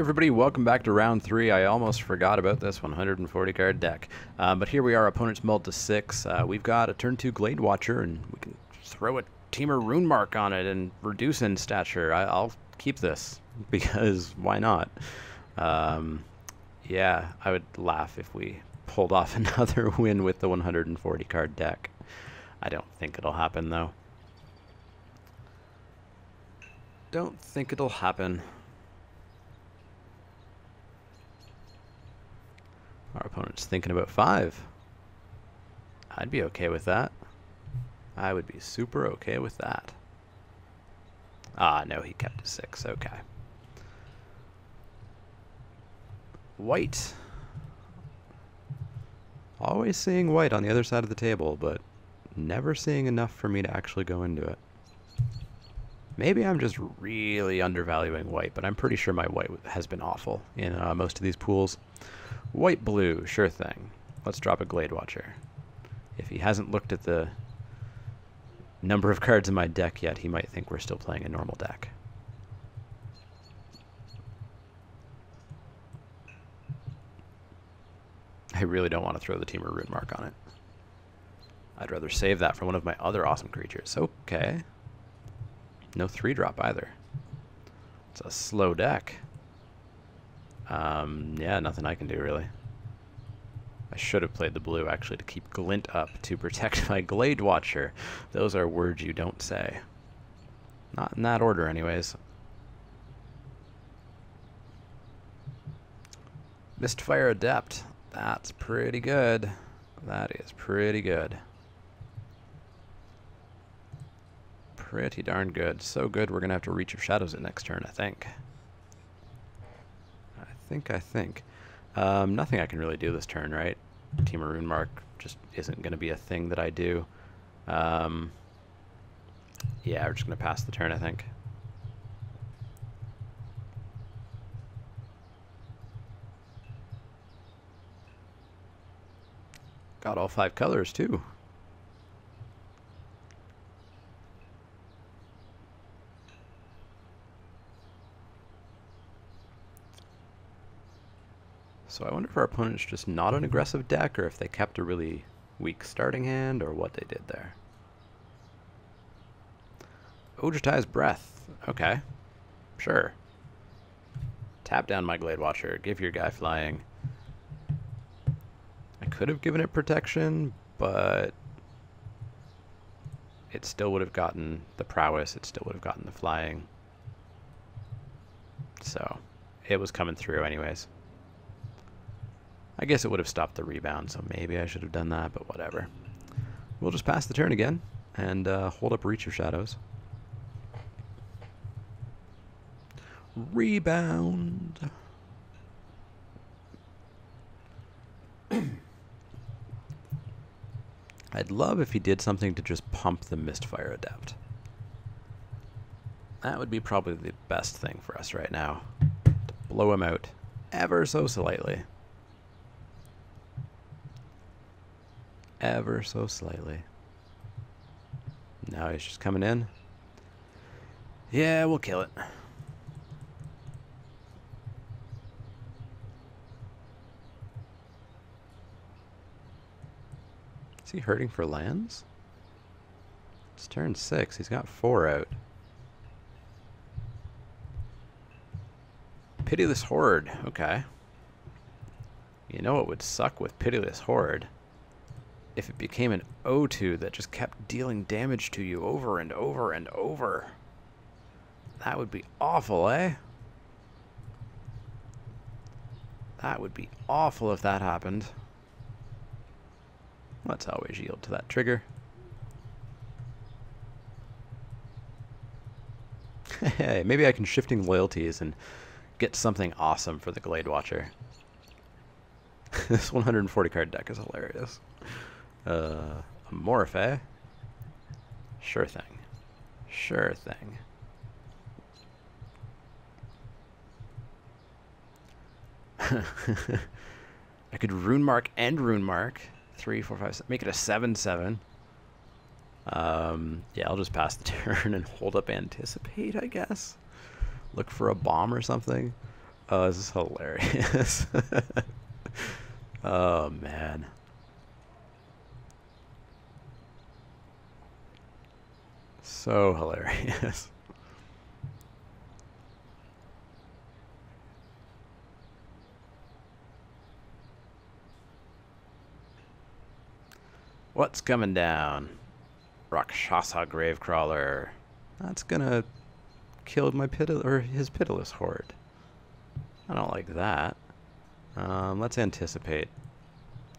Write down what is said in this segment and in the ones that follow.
everybody, welcome back to round 3. I almost forgot about this 140 card deck. But here we are, opponent's mulled to 6. We've got a turn 2 Glade Watcher, and we can throw a Teamer Rune Mark on it and reduce in stature. I'll keep this, because why not? Yeah, I would laugh if we pulled off another win with the 140 card deck. I don't think it'll happen, though. Don't think it'll happen. Our opponent's thinking about 5. I'd be okay with that. I would be super okay with that. Ah, no, he kept a 6. Okay. White. Always seeing white on the other side of the table, but never seeing enough for me to actually go into it. Maybe I'm just really undervaluing white, but I'm pretty sure my white has been awful in most of these pools. White-blue, sure thing. Let's drop a Glade Watcher. If he hasn't looked at the number of cards in my deck yet, he might think we're still playing a normal deck. I really don't want to throw the Teamer Rune Mark on it. I'd rather save that for one of my other awesome creatures. Okay. No 3-drop either. It's a slow deck. Yeah, nothing I can do, really. I should have played the blue, actually, to keep Glint up to protect my Glade Watcher. Those are words you don't say. Not in that order, anyways. Mistfire Adept. That's pretty good. That is pretty good. Pretty darn good. So good, we're going to have to Reach of Shadows it next turn, I think. I think. Nothing I can really do this turn, right? Teamer Rune Mark just isn't going to be a thing that I do. Yeah, we're just going to pass the turn, I think. Got all 5 colors, too. So I wonder if our opponent's just not an aggressive deck, or if they kept a really weak starting hand, or what they did there. Ojutai's Breath. Okay. Sure. Tap down my Glade Watcher. Give your guy flying. I could have given it protection, but it still would have gotten the prowess. It still would have gotten the flying. So it was coming through anyways. I guess it would have stopped the rebound, so maybe I should have done that, but whatever. We'll just pass the turn again and hold up Reach of Shadows. Rebound. I'd love if he did something to just pump the Mistfire Adept. That would be probably the best thing for us right now. To blow him out ever so slightly. Ever so slightly. Now he's just coming in. Yeah, we'll kill it. Is he hurting for lands? It's turn 6. He's got 4 out. Pitiless Horde. Okay. You know what would suck with Pitiless Horde? If it became an O2 that just kept dealing damage to you over and over and over. That would be awful, eh? That would be awful if that happened. Let's always yield to that trigger. Hey, maybe I can Shifting Loyalties and get something awesome for the Glade Watcher. This 140 card deck is hilarious. A Morph, eh? Sure thing. Sure thing. I could Rune Mark and Rune Mark. 3, 4, 5, 6. Make it a 7/7. Yeah, I'll just pass the turn and hold up Anticipate, I guess. Look for a bomb or something. Oh, this is hilarious. Oh, man. So hilarious. What's coming down? Rakshasa Gravecrawler. That's gonna kill my his pitiless horde. I don't like that. Let's anticipate,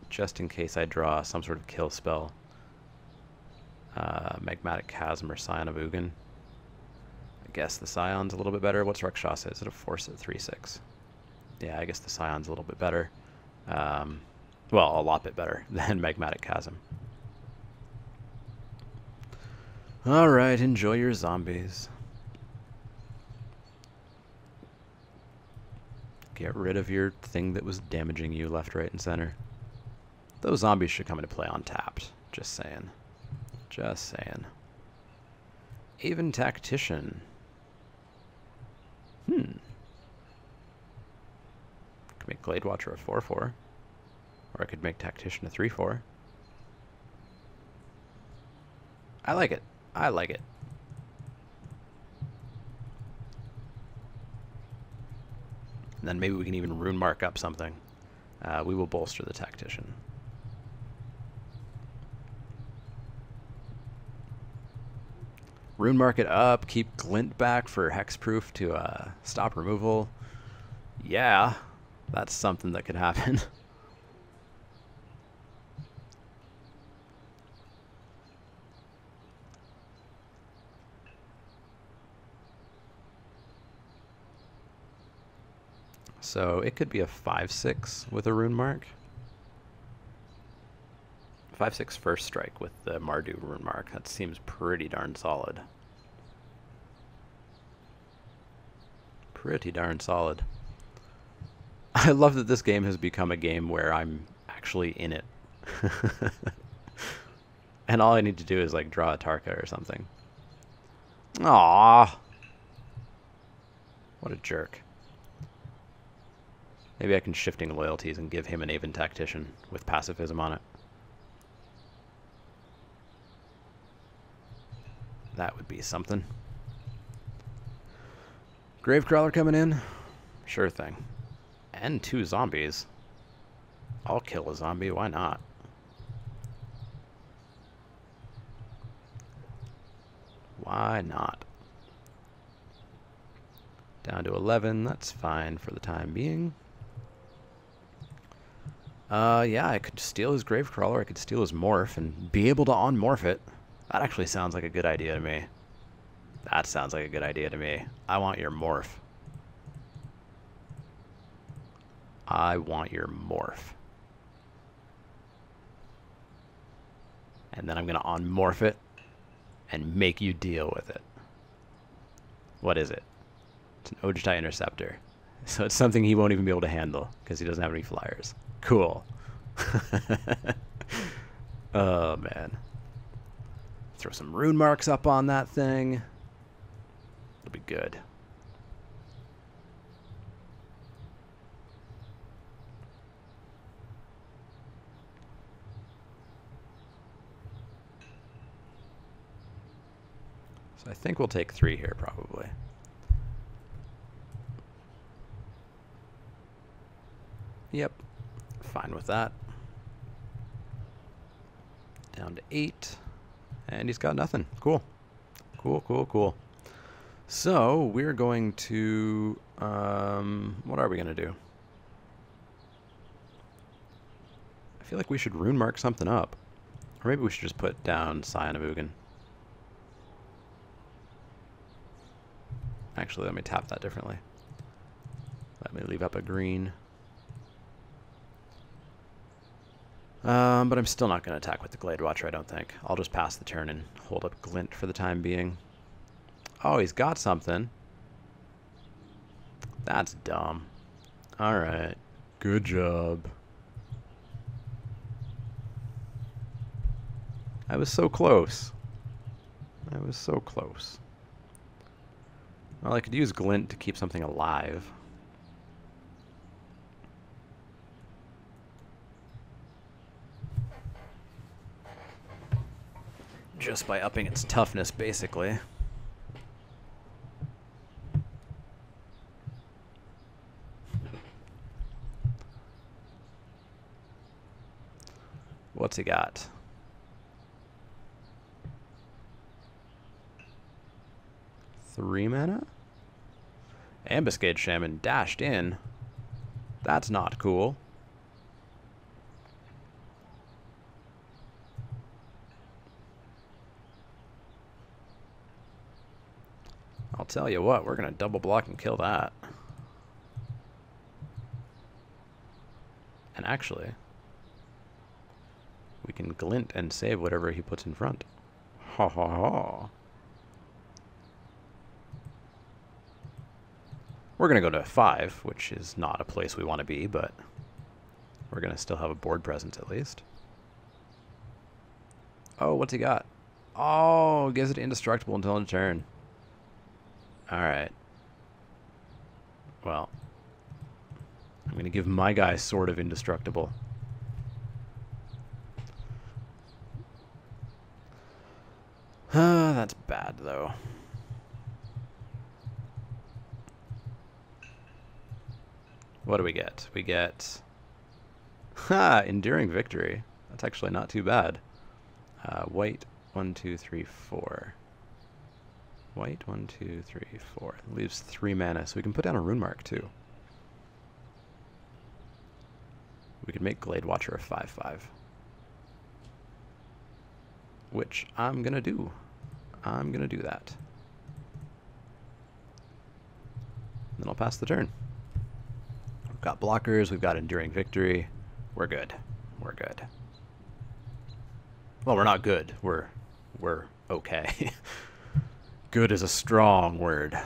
just in case I draw some sort of kill spell. Magmatic Chasm or Scion of Ugin. I guess the Scion's a little bit better. What's Rakshasa? Is it a force at 3/6? Yeah, I guess the Scion's a little bit better. Well, a lot bit better than Magmatic Chasm. Alright, enjoy your zombies. Get rid of your thing that was damaging you left, right, and center. Those zombies should come into play untapped. Just saying. Just saying. Even Tactician. Could make Glade Watcher a 4/4. Or I could make Tactician a 3/4. I like it. I like it. And then maybe we can even rune mark up something. We will bolster the Tactician. Rune mark it up, keep Glint back for hexproof to stop removal. Yeah, that's something that could happen. So it could be a 5/6 with a rune mark. 5/6 first strike with the Mardu rune mark. That seems pretty darn solid. Pretty darn solid. I love that this game has become a game where I'm actually in it. And all I need to do is like draw a Tarkir or something. Aww. What a jerk. Maybe I can Shifting Loyalties and give him an Aven Tactician with pacifism on it. That would be something. Gravecrawler coming in? Sure thing. And 2 zombies. I'll kill a zombie, why not? Why not? Down to 11, that's fine for the time being. Yeah, I could steal his Gravecrawler, I could steal his Morph, and be able to on-morph it. That actually sounds like a good idea to me. That sounds like a good idea to me. I want your Morph. I want your Morph. And then I'm going to on-morph it and make you deal with it. What is it? It's an Ojtai Interceptor. So it's something he won't even be able to handle because he doesn't have any flyers. Cool. Oh, man. Throw some rune marks up on that thing. It'll be good. So I think we'll take 3 here, probably. Yep. Fine with that. Down to 8. And he's got nothing. Cool. Cool, cool, cool. So, we're going to... what are we going to do? I feel like we should rune mark something up. Or maybe we should just put down Scion of Ugin. Actually, let me tap that differently. Let me leave up a green. But I'm still not going to attack with the Glade Watcher, I don't think. I'll just pass the turn and hold up Glint for the time being. Oh, he's got something. That's dumb. Alright. Good job. I was so close. I was so close. Well, I could use Glint to keep something alive. just by upping its toughness, basically. What's he got? Three mana? Ambuscade Shaman dashed in. That's not cool. I'll tell you what, we're going to double block and kill that. And actually, we can glint and save whatever he puts in front. Ha ha ha. We're going to go to 5, which is not a place we want to be, but we're going to still have a board presence at least. Oh, what's he got? Oh, gives it indestructible until end of turn. Alright. Well, I'm going to give my guy sort of indestructible. That's bad, though. What do we get? We get... Enduring Victory. That's actually not too bad. White, 1, 2, 3, 4. White, 1, 2, 3, 4. It leaves 3 mana, so we can put down a rune mark, too. We could make Glade Watcher a 5/5. Which I'm gonna do. I'm gonna do that. Then I'll pass the turn. We've got blockers, we've got Enduring Victory. We're good. We're good. Well, we're not good. We're okay. Good is a strong word.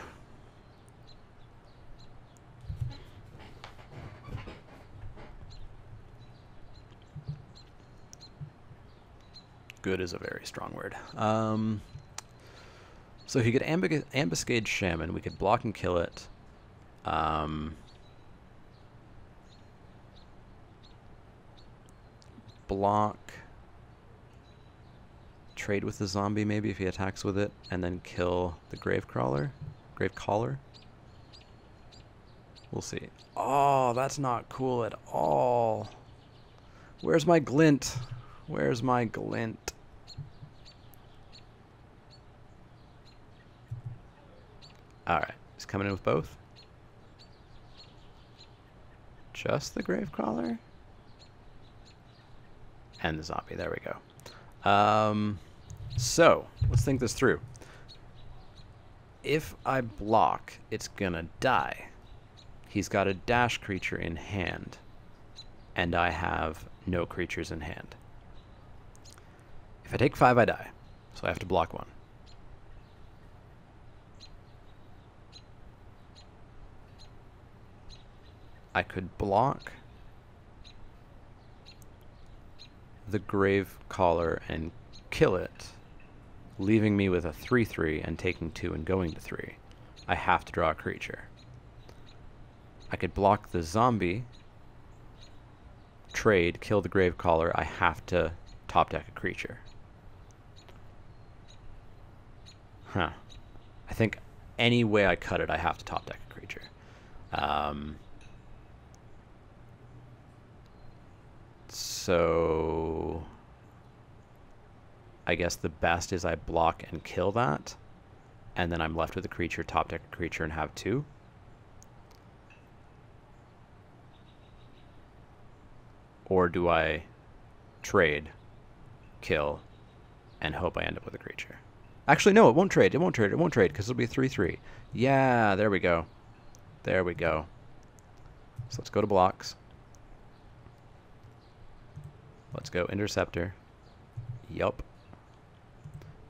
Good is a very strong word. So he could Ambuscade Shaman. We could block and kill it. Block. Trade with the zombie maybe if he attacks with it, and then kill the Gravecaller. We'll see. Oh, that's not cool at all. Where's my glint? Where's my glint? Alright, he's coming in with both. Just the Gravecaller? And the zombie, there we go. So, let's think this through. If I block, it's gonna die. He's got a dash creature in hand, and I have no creatures in hand. If I take 5, I die, so I have to block 1. I could block the Gravecaller and kill it, leaving me with a 3/3 and taking 2 and going to 3. I have to draw a creature. I could block the zombie, trade, kill the Gravecaller. I have to top deck a creature. Huh. I think any way I cut it, I have to top deck a creature. So I guess the best is I block and kill that, and then I'm left with a creature, top deck a creature, and have 2. Or do I trade, kill, and hope I end up with a creature? Actually, no, it won't trade. It won't trade. It won't trade because it'll be 3/3. Yeah, there we go. There we go. So let's go to blocks. Let's go Interceptor. Yup.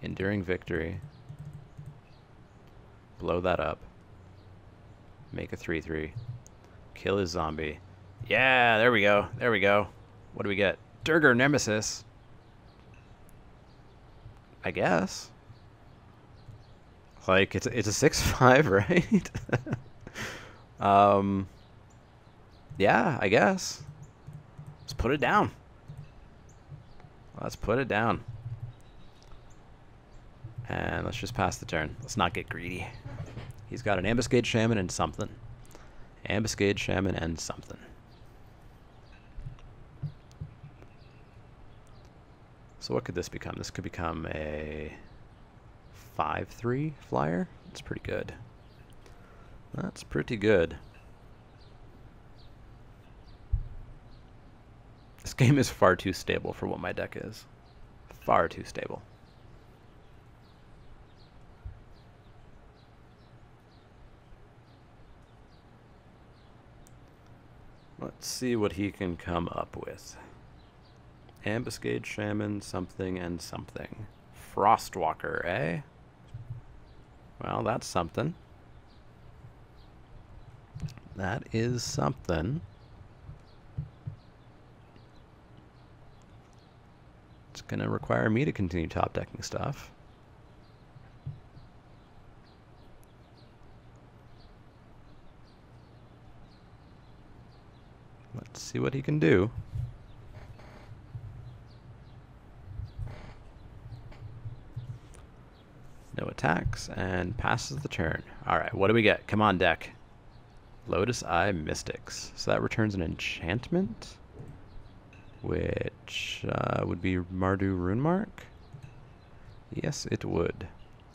Enduring Victory. Blow that up. Make a 3/3. Kill his zombie. Yeah, there we go. There we go. What do we get? Durgar Nemesis. I guess. Like, it's a 6/5, right? Yeah, I guess. Let's put it down. Let's put it down. And let's just pass the turn. Let's not get greedy. He's got an Ambuscade Shaman and something. Ambuscade Shaman and something. So what could this become? This could become a 5/3 flyer. That's pretty good. That's pretty good. This game is far too stable for what my deck is. Far too stable. Let's see what he can come up with. Ambuscade Shaman, something and something. Frostwalker, eh? Well, that's something. That is something. It's going to require me to continue top decking stuff. Let's see what he can do. No attacks, and passes the turn. Alright, what do we get? Come on, deck. Lotus Eye Mystics. So that returns an enchantment, which would be Mardu Runemark? Yes, it would.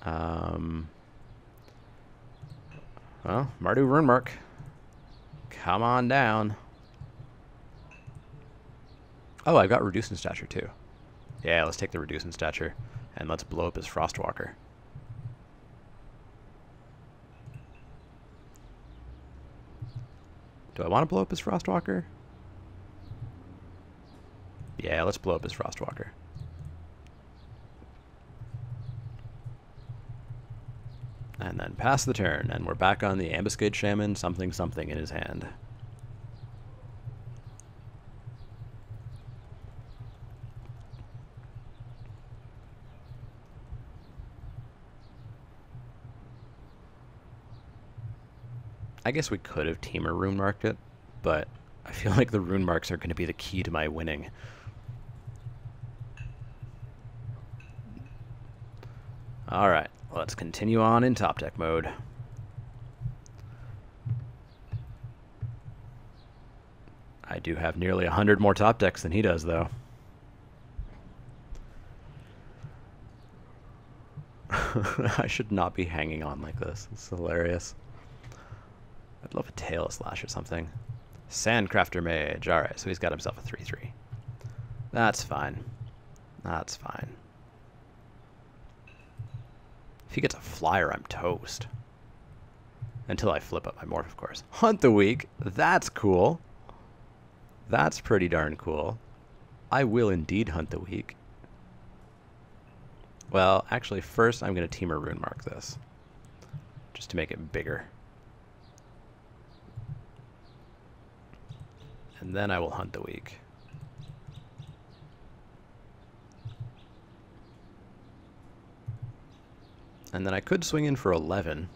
Well, Mardu Runemark. Come on down. Oh, I've got Reduce in Stature too. Yeah, let's take the Reduce in Stature, and let's blow up his Frostwalker. Do I want to blow up his Frostwalker? Yeah, let's blow up his Frostwalker. And then pass the turn, and we're back on the Ambuscade Shaman, something something in his hand. I guess we could have Teamer Runemarked it, but I feel like the rune marks are going to be the key to my winning. Alright, let's continue on in top deck mode. I do have nearly 100 more top decks than he does, though. I should not be hanging on like this. It's hilarious. I'd love a Tail Slash or something. Sandcrafter Mage. Alright, so he's got himself a 3/3. That's fine. That's fine. If he gets a flyer, I'm toast. Until I flip up my morph, of course. Hunt the Weak. That's cool. That's pretty darn cool. I will indeed hunt the Weak. Well, actually, first I'm going to Teamer Runemark this. Just to make it bigger. And then I will hunt the Weak. And then I could swing in for 11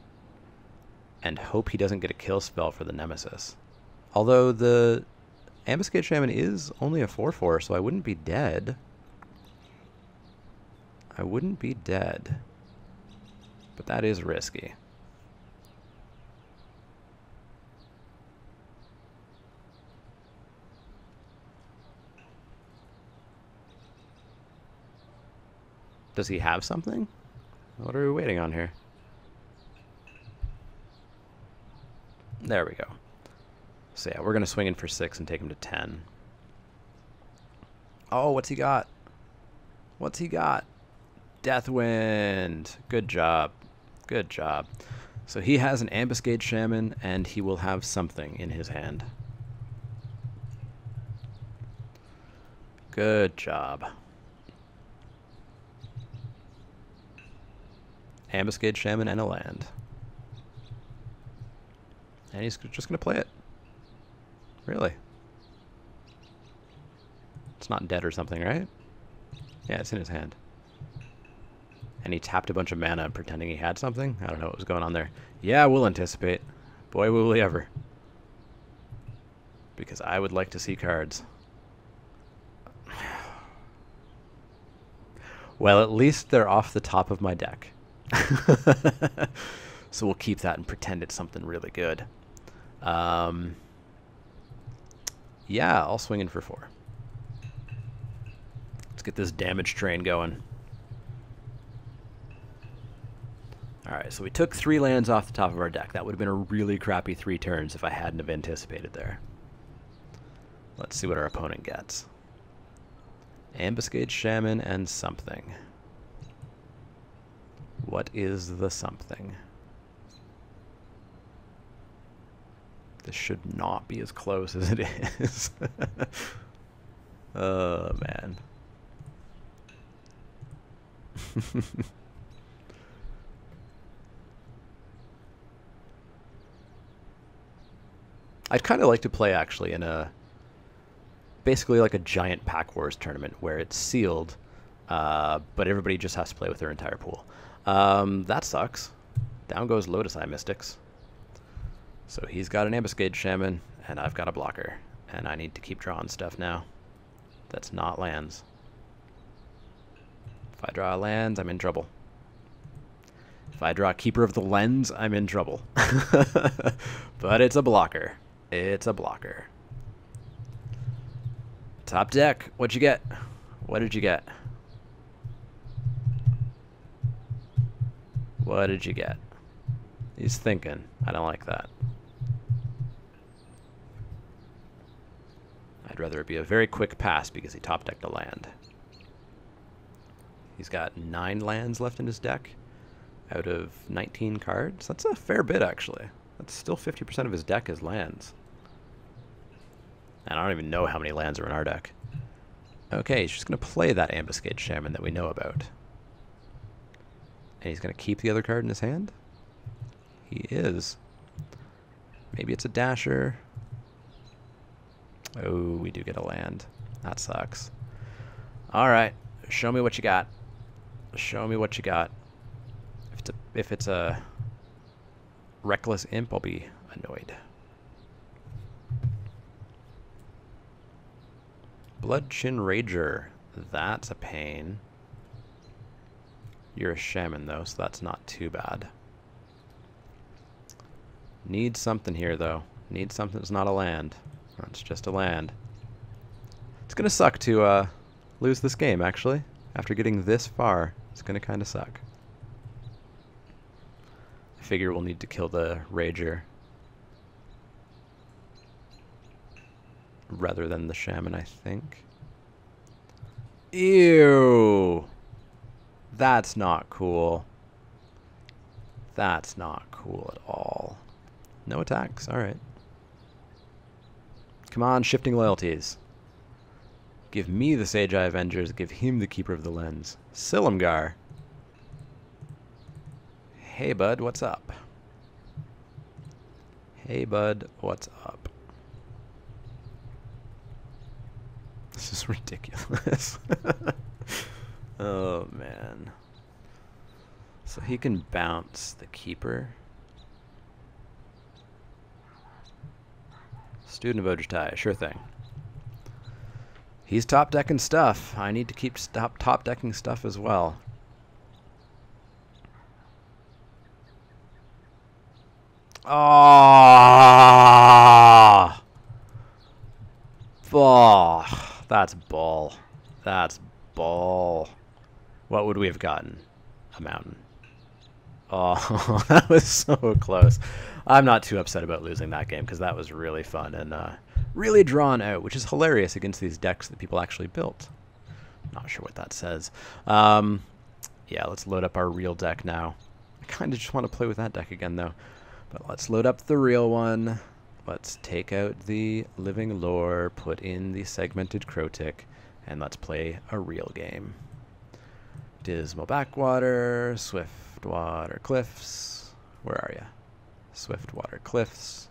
and hope he doesn't get a kill spell for the Nemesis. Although the Ambuscade Shaman is only a 4/4, so I wouldn't be dead. I wouldn't be dead. But that is risky. Does he have something? What are we waiting on here? There we go. So yeah, we're going to swing in for 6 and take him to 10. Oh, what's he got? What's he got? Deathwind. Good job. Good job. So he has an Ambuscade Shaman, and he will have something in his hand. Good job. Ambuscade Shaman and a land. And he's just going to play it. Really? It's not dead or something, right? Yeah, it's in his hand. And he tapped a bunch of mana pretending he had something? I don't know what was going on there. Yeah, we'll anticipate. Boy, will we ever. Because I would like to see cards. Well, at least they're off the top of my deck. So we'll keep that and pretend it's something really good. Yeah, I'll swing in for 4. Let's get this damage train going. Alright, so we took 3 lands off the top of our deck. That would have been a really crappy 3 turns if I hadn't have anticipated there. Let's see what our opponent gets. Ambuscade Shaman and something. What is the something? This should not be as close as it is. Oh, man. I'd kind of like to play, actually, in a... basically like a giant Pack Wars tournament where it's sealed, but everybody just has to play with their entire pool. That sucks. Down goes Lotus Eye Mystics. So he's got an Ambuscade Shaman, and I've got a blocker. And I need to keep drawing stuff now. That's not lands. If I draw lands, I'm in trouble. If I draw Keeper of the Lens, I'm in trouble. But it's a blocker. It's a blocker. Top deck. What'd you get? What did you get? What did you get? He's thinking. I don't like that. I'd rather it be a very quick pass because he top decked a land. He's got 9 lands left in his deck out of 19 cards. That's a fair bit, actually. That's still 50% of his deck is lands. And I don't even know how many lands are in our deck. Okay, he's just going to play that Ambuscade Shaman that we know about. And he's going to keep the other card in his hand? He is. Maybe it's a Dasher. Oh, we do get a land. That sucks. Alright, show me what you got. Show me what you got. If it's a Reckless Imp, I'll be annoyed. Bloodchin Rager. That's a pain. You're a Shaman, though, so that's not too bad. Need something here, though. Need something that's not a land. It's just a land. It's going to suck to lose this game, actually. After getting this far, it's going to kind of suck. I figure we'll need to kill the Rager rather than the Shaman, I think. Ew! That's not cool. That's not cool at all. No attacks, alright. Come on, Shifting Loyalties. Give me the Sage Eye Avengers, give him the Keeper of the Lens. Silumgar. Hey bud, what's up? Hey bud, what's up? This is ridiculous. Oh man. So he can bounce the Keeper. Student of Ojutai, sure thing. He's top decking stuff. I need to keep top decking stuff as well. Ah! Oh, that's ball. That's ball. What would we have gotten? A mountain. Oh, that was so close. I'm not too upset about losing that game because that was really fun and really drawn out, which is hilarious against these decks that people actually built. Not sure what that says. Yeah, let's load up our real deck now. I kind of just want to play with that deck again, though. But let's load up the real one. Let's take out the Living Lore, put in the Segmented Crotic, and let's play a real game. Dismal Backwater, Swiftwater Cliffs. Where are you? Swiftwater Cliffs.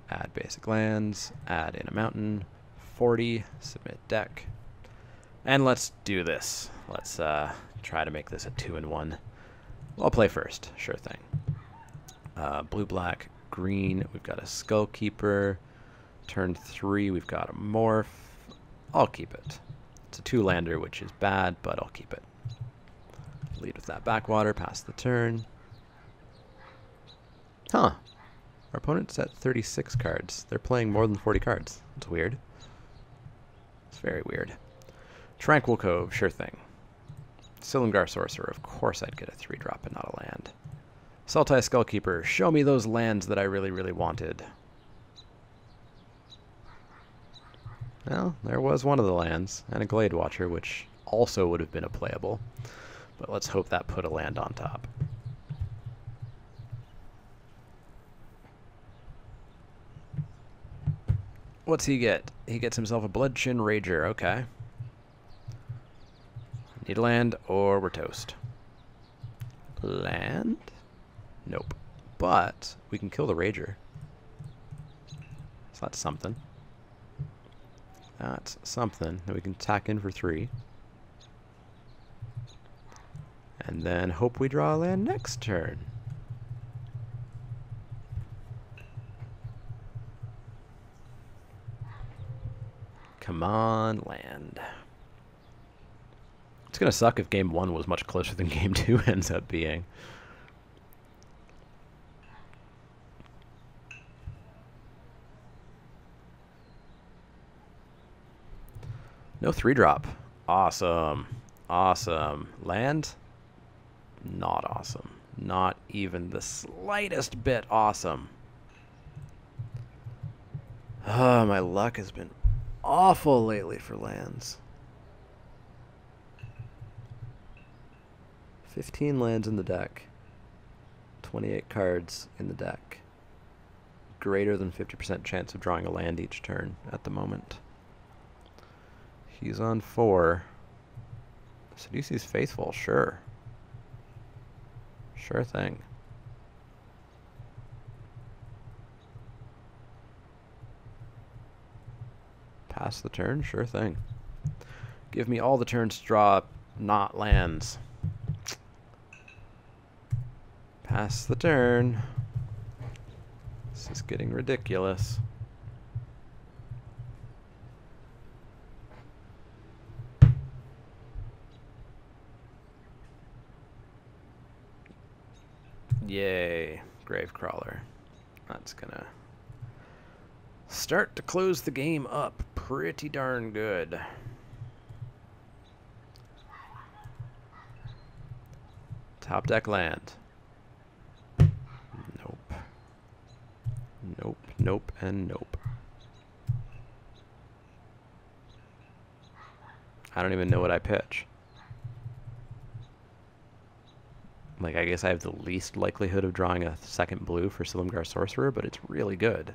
Add basic lands. Add in a mountain. 40. Submit deck. And let's do this. Let's try to make this a 2-in-1. I'll play first. Sure thing. Blue, black, green. We've got a Skullkeeper. Turn 3, we've got a Morph. I'll keep it. It's a 2-lander, which is bad, but I'll keep it. Lead with that backwater, pass the turn. Huh. Our opponent's at 36 cards. They're playing more than 40 cards. That's weird. It's very weird. Tranquil Cove, sure thing. Silumgar Sorcerer, of course I'd get a 3-drop and not a land. Sultai Skullkeeper, show me those lands that I really, really wanted. Well, there was one of the lands, and a Glade Watcher, which also would have been a playable. But let's hope that put a land on top. What's he get? He gets himself a Bloodchin Rager, okay. Need a land, or we're toast. Land? Nope. But we can kill the Rager. So that's something. That's something that we can tack in for 3. And then hope we draw a land next turn. Come on, land. It's going to suck if game 1 was much closer than game 2 ends up being. No 3-drop. Awesome. Awesome. Land? Not awesome. Not even the slightest bit awesome. Oh, my luck has been awful lately for lands. 15 lands in the deck. 28 cards in the deck. Greater than 50% chance of drawing a land each turn at the moment. He's on 4. Seduce's Faithful, sure. Sure thing. Pass the turn, sure thing. Give me all the turns to draw not lands. Pass the turn. This is getting ridiculous. Yay, Gravecrawler. That's gonna start to close the game up pretty darn good. Top deck land. Nope. Nope, nope, and nope. I don't even know what I pitch. Like, I guess I have the least likelihood of drawing a second blue for Silumgar Sorcerer, but it's really good.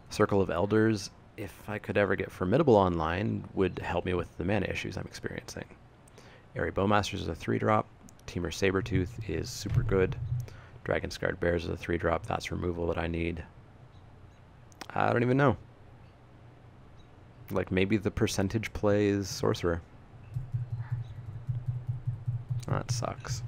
Circle of Elders, if I could ever get Formidable online, would help me with the mana issues I'm experiencing. Airy Bowmasters is a 3-drop. Teamer Sabertooth is super good. Dragon Scarred Bears is a 3-drop. That's removal that I need. I don't even know. Like, maybe the percentage play is Sorcerer. That sucks.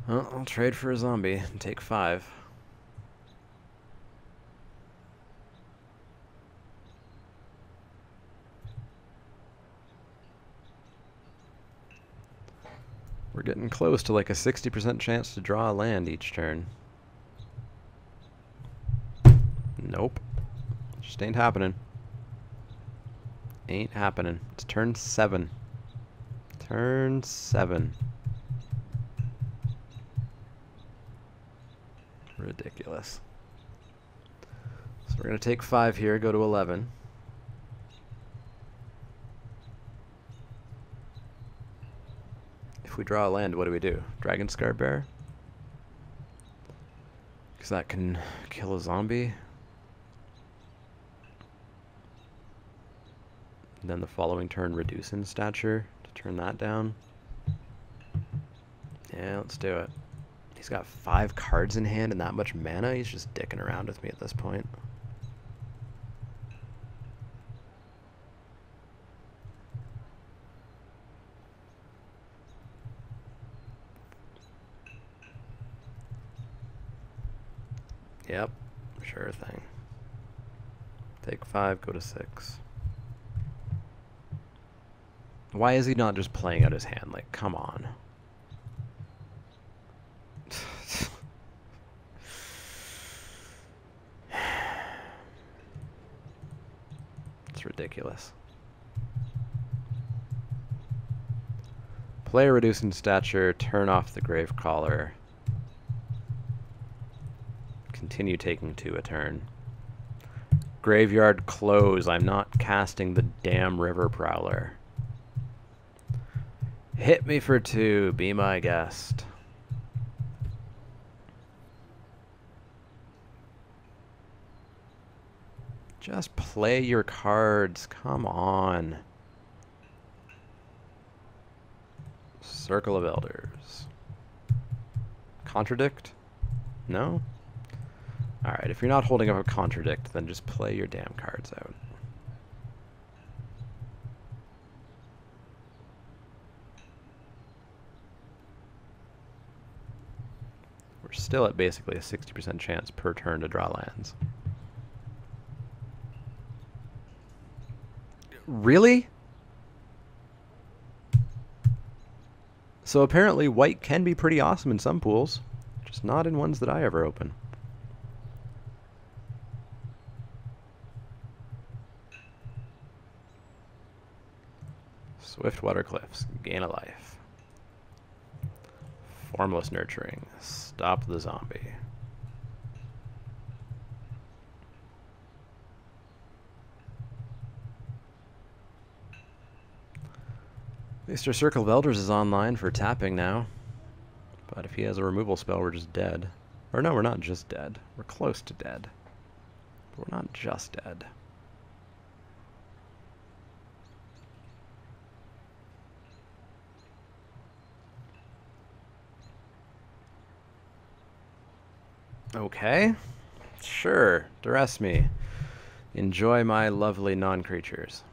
Well, I'll trade for a zombie and take 5. We're getting close to like a 60% chance to draw a land each turn. Nope. Just ain't happening. Ain't happening. It's turn 7. Turn 7. Ridiculous. So we're going to take 5 here, go to 11. If we draw a land, what do? Dragon Scar Bear? Because that can kill a zombie. And then the following turn, reduce in stature to turn that down. Yeah, let's do it. He's got 5 cards in hand and that much mana. He's just dicking around with me at this point. Yep. Sure thing. Take 5, go to 6. Why is he not just playing out his hand? Like, come on. It's ridiculous. Player reducing stature, turn off the grave collar. Continue taking 2 a turn. Graveyard close. I'm not casting the damn river prowler. Hit me for 2. Be my guest. Just play your cards. Come on. Circle of Elders. Contradict? No? Alright, if you're not holding up a contradict, then just play your damn cards out. We're still at basically a 60% chance per turn to draw lands. Really? So apparently white can be pretty awesome in some pools, just not in ones that I ever open. Swiftwater Cliffs, gain a life. Formless Nurturing, stop the zombie. Mr. Circle of Elders is online for tapping now. But if he has a removal spell, we're just dead. Or no, we're not just dead. We're close to dead. But we're not just dead. Okay. Sure. Duress me. Enjoy my lovely non-creatures.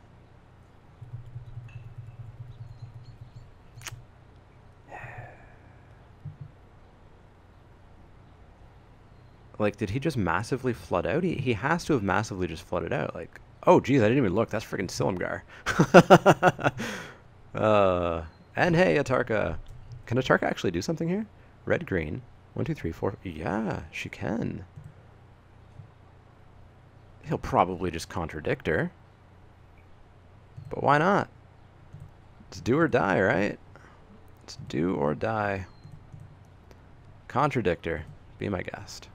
Like, did he just massively flood out? He has to have massively just flooded out. Like, oh, geez, I didn't even look. That's freaking Silumgar. And hey, Atarka. Can Atarka actually do something here? Red, green. 1, 2, 3, 4. Yeah, she can. He'll probably just contradict her. But why not? It's do or die, right? It's do or die. Contradictor. Be my guest.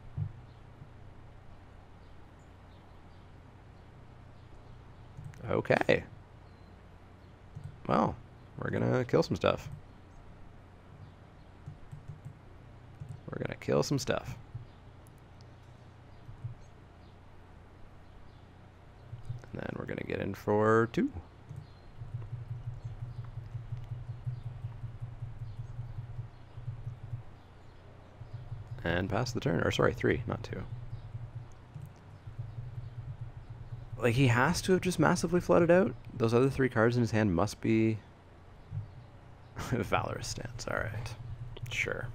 Okay. Well, we're gonna kill some stuff. We're gonna kill some stuff. And then we're gonna get in for 2. And pass the turn. Or sorry, 3, not 2. Like, he has to have just massively flooded out. Those other 3 cards in his hand must be Valorous Stance. Alright. Sure.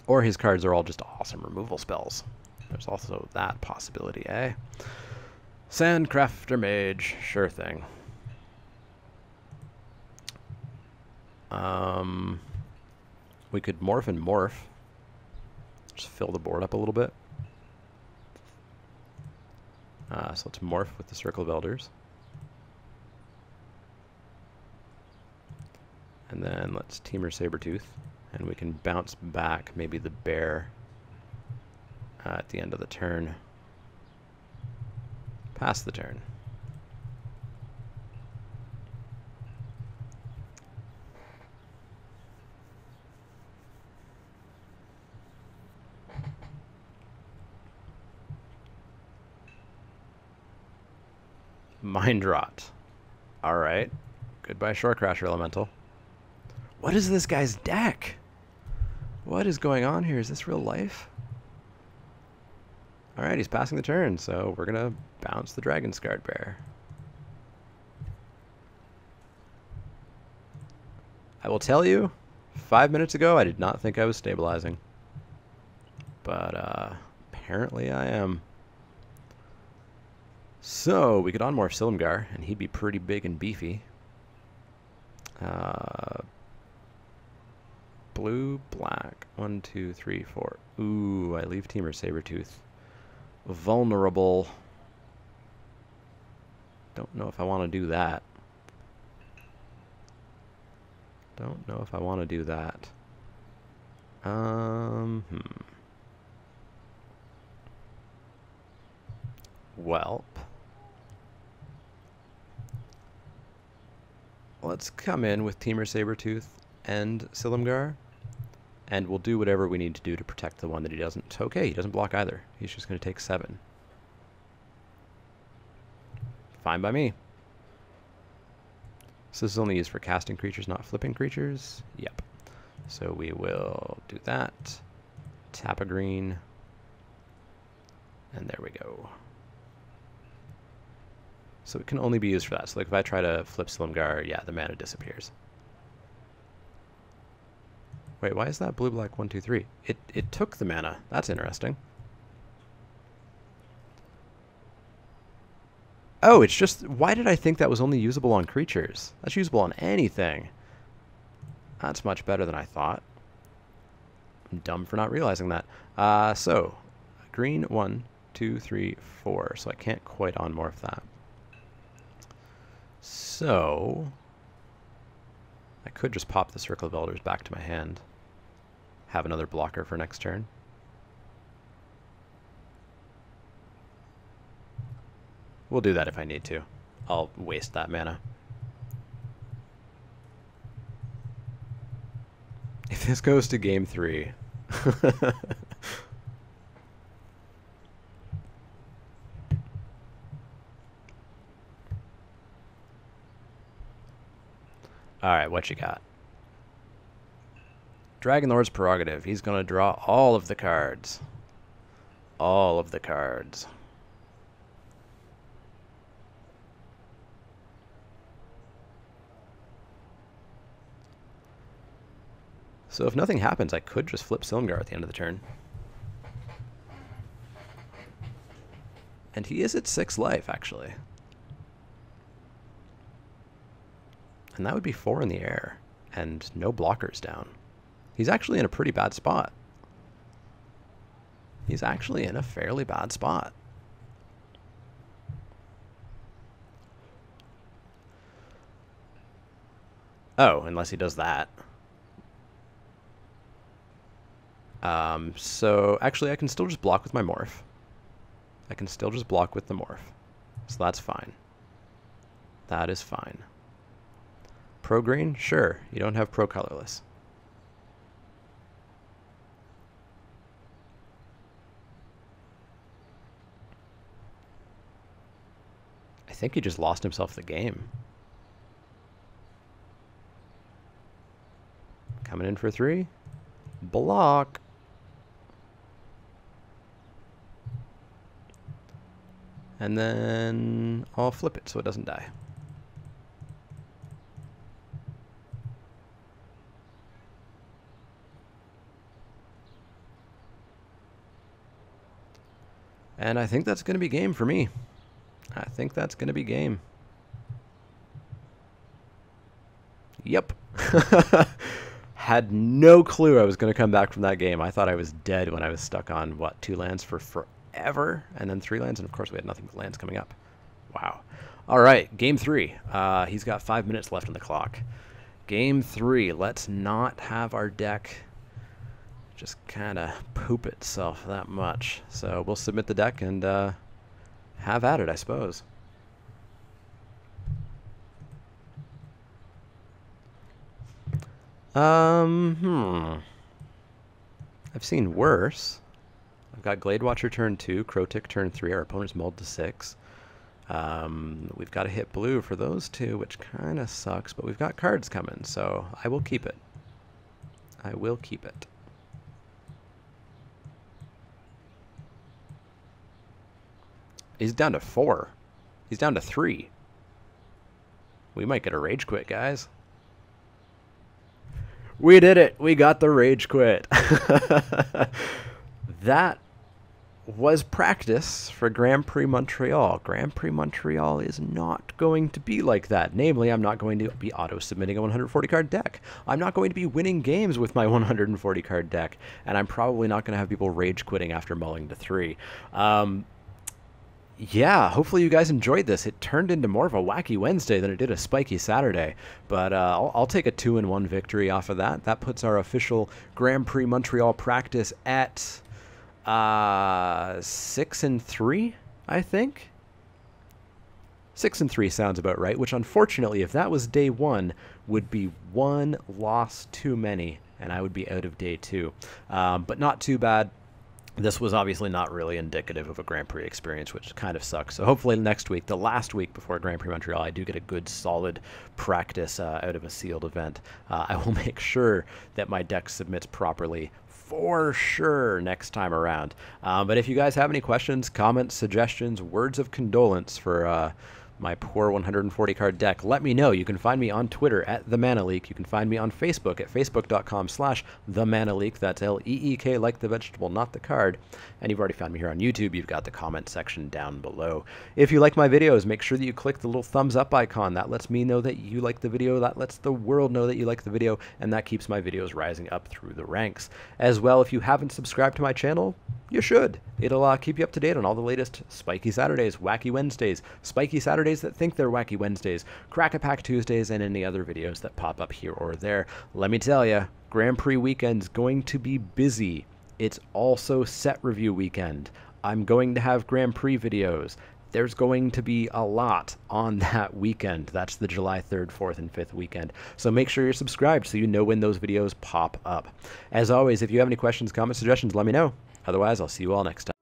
Or his cards are all just awesome removal spells. There's also that possibility, eh? Sandcrafter Mage. Sure thing. We could morph and morph. Just fill the board up a little bit. So let's morph with the Circle of Elders. And then let's Teamer Sabertooth. And we can bounce back maybe the bear at the end of the turn. Pass the turn. Mind Rot. Alright. Goodbye, Shore Crasher Elemental. What is this guy's deck? What is going on here? Is this real life? Alright, he's passing the turn, so we're gonna bounce the Dragon Scarred Bear. I will tell you, 5 minutes ago, I did not think I was stabilizing. But apparently I am. So, we could on-morph Silumgar, and he'd be pretty big and beefy. Blue, black. 1, 2, 3, 4. Ooh, I leave Teamer Sabertooth vulnerable. Don't know if I want to do that. Don't know if I want to do that. Well, let's come in with Teamer Sabertooth and Silumgar, and we'll do whatever we need to do to protect the one that he doesn't. Okay, he doesn't block either. He's just going to take 7. Fine by me. So this is only used for casting creatures, not flipping creatures? Yep. So we will do that. Tap a green. And there we go. So it can only be used for that. So like if I try to flip Silumgar, yeah, the mana disappears. Wait, why is that blue, black, 1, 2, 3? It took the mana. That's interesting. Oh, it's just, why did I think that was only usable on creatures? That's usable on anything. That's much better than I thought. I'm dumb for not realizing that. So, green, 1, 2, 3, 4. So I can't quite on-morph that. So, I could just pop the Circle of Elders back to my hand. Have another blocker for next turn. We'll do that if I need to. I'll waste that mana. If this goes to game 3... Alright, what you got? Dragonlord's Prerogative. He's going to draw all of the cards. All of the cards. So if nothing happens, I could just flip Silumgar at the end of the turn. And he is at 6 life, actually. And that would be 4 in the air, and no blockers down. He's actually in a pretty bad spot. He's actually in a fairly bad spot. Oh, unless he does that. So actually I can still just block with my morph. I can still just block with the morph. So that's fine. That is fine. Pro green? Sure. You don't have pro colorless. I think he just lost himself the game. Coming in for 3. Block. And then I'll flip it so it doesn't die. And I think that's going to be game for me. I think that's going to be game. Yep. Had no clue I was going to come back from that game. I thought I was dead when I was stuck on, what, 2 lands for forever? And then 3 lands, and of course we had nothing but lands coming up. Wow. All right, game 3. He's got 5 minutes left on the clock. Game 3. Let's not have our deck just kind of poop itself that much. So we'll submit the deck and have at it, I suppose. I've seen worse. I've got Glade Watcher turn 2, Crotic turn 3. Our opponent's mulled to 6. We've got to hit blue for those 2, which kind of sucks, but we've got cards coming, so I will keep it. I will keep it. He's down to 4. He's down to 3. We might get a rage quit, guys. We did it. We got the rage quit. That was practice for Grand Prix Montreal. Grand Prix Montreal is not going to be like that. Namely, I'm not going to be auto-submitting a 140-card deck. I'm not going to be winning games with my 140-card deck. And I'm probably not going to have people rage quitting after mulling to 3. Yeah, hopefully you guys enjoyed this. It turned into more of a wacky Wednesday than it did a spiky Saturday, but I'll take a 2-1 victory off of that. That puts our official Grand Prix Montreal practice at 6-3, I think. 6-3 sounds about right, which unfortunately, if that was day 1, would be 1 loss too many, and I would be out of day 2. But not too bad. This was obviously not really indicative of a Grand Prix experience, which kind of sucks. So hopefully next week, the last week before Grand Prix Montreal, I do get a good solid practice out of a sealed event. I will make sure that my deck submits properly for sure next time around. But if you guys have any questions, comments, suggestions, words of condolence for my poor 140-card deck, let me know. You can find me on Twitter at @TheManaLeek. You can find me on Facebook at facebook.com/TheManaLeek. That's L-E-E-K, like the vegetable, not the card. And you've already found me here on YouTube. You've got the comment section down below. If you like my videos, make sure that you click the little thumbs up icon. That lets me know that you like the video. That lets the world know that you like the video. And that keeps my videos rising up through the ranks. As well, if you haven't subscribed to my channel, you should. It'll keep you up to date on all the latest Spiky Saturdays, Wacky Wednesdays, Spiky Saturdays that think they're Wacky Wednesdays, Crack-a-Pack Tuesdays, and any other videos that pop up here or there. Let me tell you, Grand Prix weekend's going to be busy. It's also set review weekend. I'm going to have Grand Prix videos. There's going to be a lot on that weekend. That's the July 3rd, 4th, and 5th weekend. So make sure you're subscribed so you know when those videos pop up. As always, if you have any questions, comments, suggestions, let me know. Otherwise, I'll see you all next time.